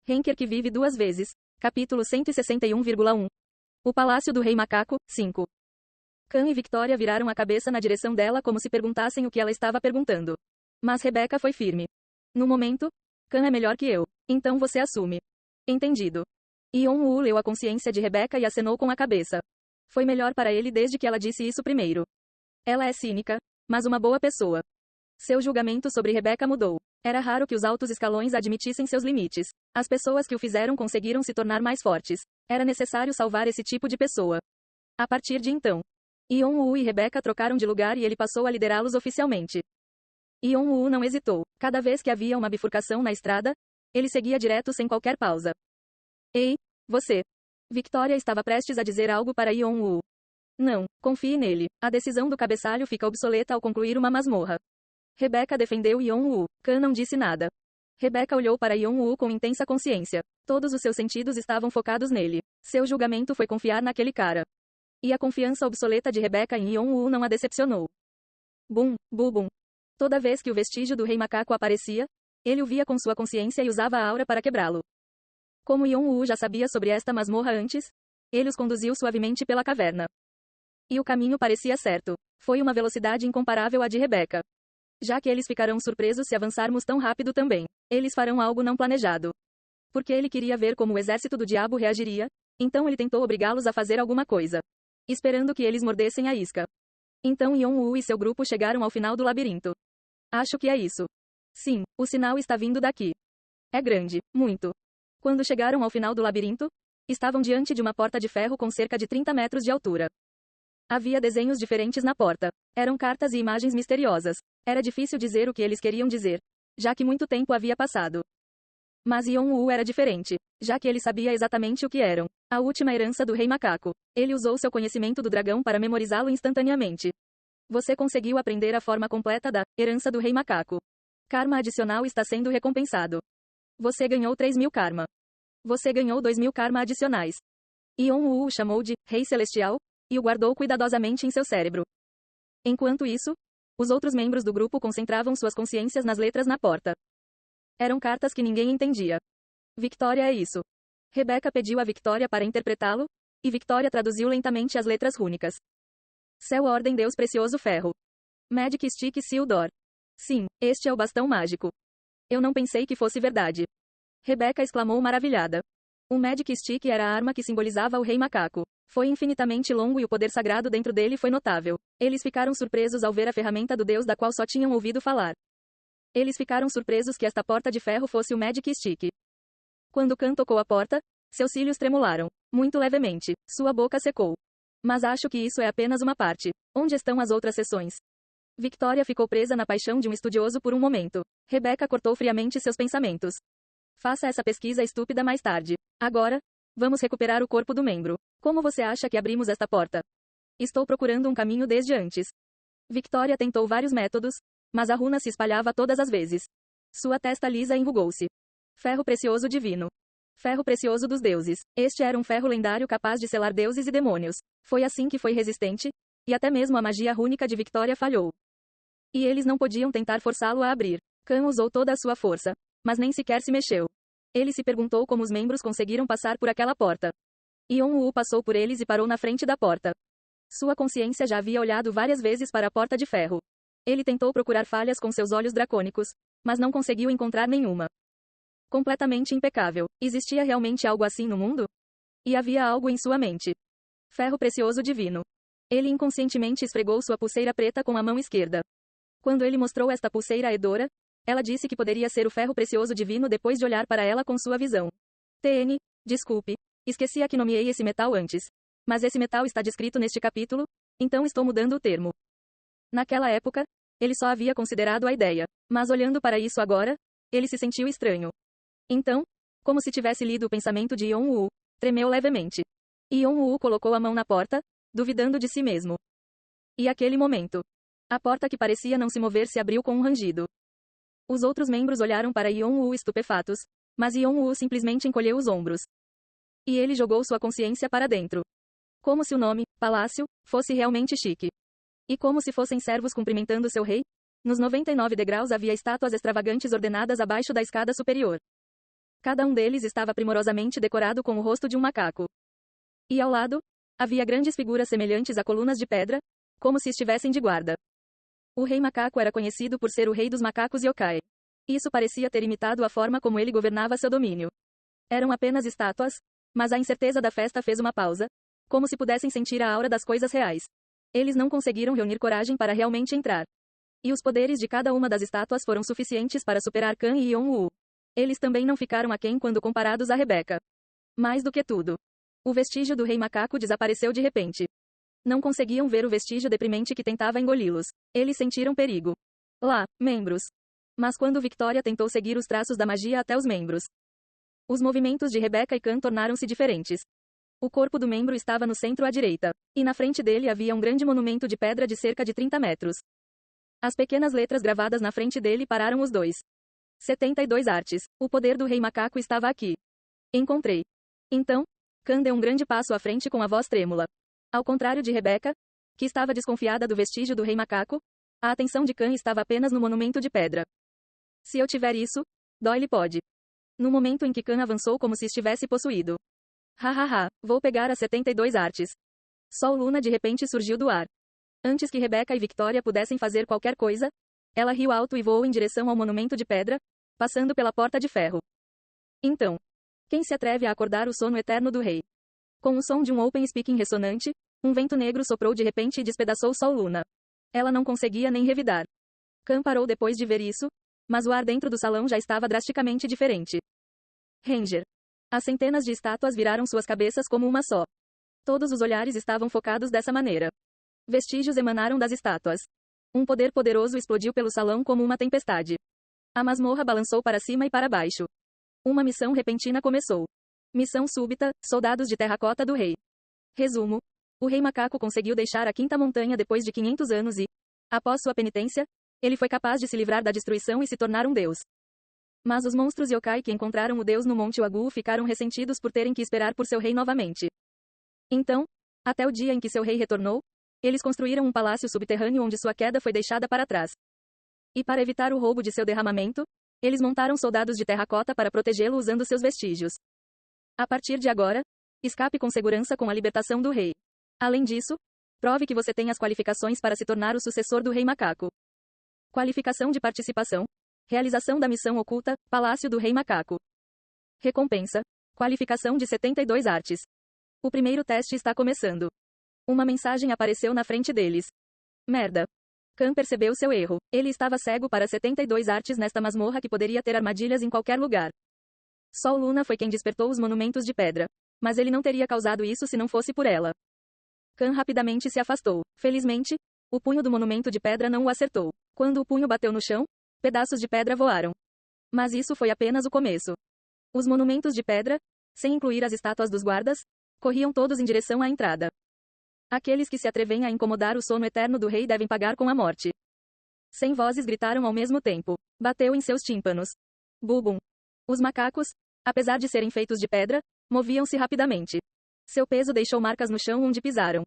Henker que vive duas vezes. Capítulo 161,1. O Palácio do Rei Macaco, 5. Khan e Victoria viraram a cabeça na direção dela como se perguntassem o que ela estava perguntando. Mas Rebecca foi firme. No momento, Khan é melhor que eu. Então você assume. Entendido. Yeon-woo leu a consciência de Rebecca e acenou com a cabeça. Foi melhor para ele desde que ela disse isso primeiro. Ela é cínica, mas uma boa pessoa. Seu julgamento sobre Rebecca mudou. Era raro que os altos escalões admitissem seus limites. As pessoas que o fizeram conseguiram se tornar mais fortes. Era necessário salvar esse tipo de pessoa. A partir de então, Yeon-woo e Rebecca trocaram de lugar e ele passou a liderá-los oficialmente. Yeon-woo não hesitou. Cada vez que havia uma bifurcação na estrada, ele seguia direto sem qualquer pausa. Ei, você! Victoria estava prestes a dizer algo para Yeon-woo. Não, confie nele. A decisão do cabeçalho fica obsoleta ao concluir uma masmorra. Rebecca defendeu Yeon-woo. Khan não disse nada. Rebecca olhou para Yeon-woo com intensa consciência. Todos os seus sentidos estavam focados nele. Seu julgamento foi confiar naquele cara. E a confiança obsoleta de Rebecca em Yeon-woo não a decepcionou. Bum, bum. Toda vez que o vestígio do Rei Macaco aparecia, ele o via com sua consciência e usava a aura para quebrá-lo. Como Yeon-woo já sabia sobre esta masmorra antes, ele os conduziu suavemente pela caverna. E o caminho parecia certo. Foi uma velocidade incomparável à de Rebecca. Já que eles ficarão surpresos se avançarmos tão rápido também. Eles farão algo não planejado. Porque ele queria ver como o exército do diabo reagiria, então ele tentou obrigá-los a fazer alguma coisa. Esperando que eles mordessem a isca. Então Yeon-woo e seu grupo chegaram ao final do labirinto. Acho que é isso. Sim, o sinal está vindo daqui. É grande, muito. Quando chegaram ao final do labirinto, estavam diante de uma porta de ferro com cerca de 30 metros de altura. Havia desenhos diferentes na porta. Eram cartas e imagens misteriosas. Era difícil dizer o que eles queriam dizer, já que muito tempo havia passado. Mas Yeon-woo era diferente, já que ele sabia exatamente o que eram. A última herança do Rei Macaco. Ele usou seu conhecimento do dragão para memorizá-lo instantaneamente. Você conseguiu aprender a forma completa da herança do Rei Macaco. Karma adicional está sendo recompensado. Você ganhou 3.000 karma. Você ganhou 2.000 karma adicionais. Yeon-woo o chamou de Rei Celestial e o guardou cuidadosamente em seu cérebro. Enquanto isso, os outros membros do grupo concentravam suas consciências nas letras na porta. Eram cartas que ninguém entendia. Victoria é isso. Rebecca pediu a Victoria para interpretá-lo, e Victoria traduziu lentamente as letras rúnicas. Céu Ordem Deus Precioso Ferro. Magic Stick Sildor. Sim, este é o bastão mágico. Eu não pensei que fosse verdade. Rebecca exclamou maravilhada. O Magic Stick era a arma que simbolizava o Rei Macaco. Foi infinitamente longo e o poder sagrado dentro dele foi notável. Eles ficaram surpresos ao ver a ferramenta do deus da qual só tinham ouvido falar. Eles ficaram surpresos que esta porta de ferro fosse o Magic Stick. Quando Khan tocou a porta, seus cílios tremularam, muito levemente. Sua boca secou. Mas acho que isso é apenas uma parte. Onde estão as outras seções? Victoria ficou presa na paixão de um estudioso por um momento. Rebecca cortou friamente seus pensamentos. Faça essa pesquisa estúpida mais tarde. Agora, vamos recuperar o corpo do membro. Como você acha que abrimos esta porta? Estou procurando um caminho desde antes. Victoria tentou vários métodos, mas a runa se espalhava todas as vezes. Sua testa lisa enrugou-se. Ferro precioso divino. Ferro precioso dos deuses. Este era um ferro lendário capaz de selar deuses e demônios. Foi assim que foi resistente, e até mesmo a magia rúnica de Victoria falhou. E eles não podiam tentar forçá-lo a abrir. Khan usou toda a sua força, mas nem sequer se mexeu. Ele se perguntou como os membros conseguiram passar por aquela porta. Yeon-woo passou por eles e parou na frente da porta. Sua consciência já havia olhado várias vezes para a porta de ferro. Ele tentou procurar falhas com seus olhos dracônicos, mas não conseguiu encontrar nenhuma. Completamente impecável. Existia realmente algo assim no mundo? E havia algo em sua mente. Ferro precioso divino. Ele inconscientemente esfregou sua pulseira preta com a mão esquerda. Quando ele mostrou esta pulseira a Edora, ela disse que poderia ser o ferro precioso divino depois de olhar para ela com sua visão. TN, desculpe, esqueci que nomeei esse metal antes. Mas esse metal está descrito neste capítulo, então estou mudando o termo. Naquela época, ele só havia considerado a ideia. Mas olhando para isso agora, ele se sentiu estranho. Então, como se tivesse lido o pensamento de Yeon-woo, tremeu levemente. Yeon-woo colocou a mão na porta, duvidando de si mesmo. E aquele momento, a porta que parecia não se mover se abriu com um rangido. Os outros membros olharam para Yeon-woo estupefatos, mas Yeon-woo simplesmente encolheu os ombros. E ele jogou sua consciência para dentro. Como se o nome, palácio, fosse realmente chique. E como se fossem servos cumprimentando seu rei, nos 99 degraus havia estátuas extravagantes ordenadas abaixo da escada superior. Cada um deles estava primorosamente decorado com o rosto de um macaco. E ao lado, havia grandes figuras semelhantes a colunas de pedra, como se estivessem de guarda. O rei macaco era conhecido por ser o rei dos macacos yokai. Isso parecia ter imitado a forma como ele governava seu domínio. Eram apenas estátuas, mas a incerteza da festa fez uma pausa, como se pudessem sentir a aura das coisas reais. Eles não conseguiram reunir coragem para realmente entrar. E os poderes de cada uma das estátuas foram suficientes para superar Kan e Yon-Woo. Eles também não ficaram aquém quando comparados a Rebeca. Mais do que tudo, o vestígio do rei macaco desapareceu de repente. Não conseguiam ver o vestígio deprimente que tentava engoli-los. Eles sentiram perigo. Lá, membros. Mas quando Victoria tentou seguir os traços da magia até os membros, os movimentos de Rebeca e Kan tornaram-se diferentes. O corpo do membro estava no centro à direita, e na frente dele havia um grande monumento de pedra de cerca de 30 metros. As pequenas letras gravadas na frente dele pararam os dois. 72 artes. O poder do rei macaco estava aqui. Encontrei. Então, Kan deu um grande passo à frente com a voz trêmula. Ao contrário de Rebeca, que estava desconfiada do vestígio do rei macaco, a atenção de Kan estava apenas no monumento de pedra. Se eu tiver isso, Doyle pode. No momento em que Kan avançou como se estivesse possuído. Hahaha, vou pegar as 72 artes. Sol Luna de repente surgiu do ar. Antes que Rebeca e Victoria pudessem fazer qualquer coisa, ela riu alto e voou em direção ao monumento de pedra, passando pela porta de ferro. Então, quem se atreve a acordar o sono eterno do rei? Com o som de um open speaking ressonante, um vento negro soprou de repente e despedaçou Sol Luna. Ela não conseguia nem revidar. Kan parou depois de ver isso, mas o ar dentro do salão já estava drasticamente diferente. Ranger. As centenas de estátuas viraram suas cabeças como uma só. Todos os olhares estavam focados dessa maneira. Vestígios emanaram das estátuas. Um poder poderoso explodiu pelo salão como uma tempestade. A masmorra balançou para cima e para baixo. Uma missão repentina começou. Missão súbita, soldados de terracota do rei. Resumo. O rei macaco conseguiu deixar a quinta montanha depois de 500 anos e, após sua penitência, ele foi capaz de se livrar da destruição e se tornar um deus. Mas os monstros yokai que encontraram o deus no Monte Wagu ficaram ressentidos por terem que esperar por seu rei novamente. Então, até o dia em que seu rei retornou, eles construíram um palácio subterrâneo onde sua queda foi deixada para trás. E para evitar o roubo de seu derramamento, eles montaram soldados de terracota para protegê-lo usando seus vestígios. A partir de agora, escape com segurança com a libertação do rei. Além disso, prove que você tem as qualificações para se tornar o sucessor do rei macaco. Qualificação de participação. Realização da missão oculta, Palácio do Rei Macaco. Recompensa. Qualificação de 72 artes. O primeiro teste está começando. Uma mensagem apareceu na frente deles. Merda. Kan percebeu seu erro. Ele estava cego para 72 artes nesta masmorra que poderia ter armadilhas em qualquer lugar. Sol Luna foi quem despertou os monumentos de pedra. Mas ele não teria causado isso se não fosse por ela. Kan rapidamente se afastou. Felizmente, o punho do monumento de pedra não o acertou. Quando o punho bateu no chão, pedaços de pedra voaram. Mas isso foi apenas o começo. Os monumentos de pedra, sem incluir as estátuas dos guardas, corriam todos em direção à entrada. Aqueles que se atrevem a incomodar o sono eterno do rei devem pagar com a morte. 100 vozes gritaram ao mesmo tempo. Bateu em seus tímpanos. Bubum. Os macacos, apesar de serem feitos de pedra, moviam-se rapidamente. Seu peso deixou marcas no chão onde pisaram.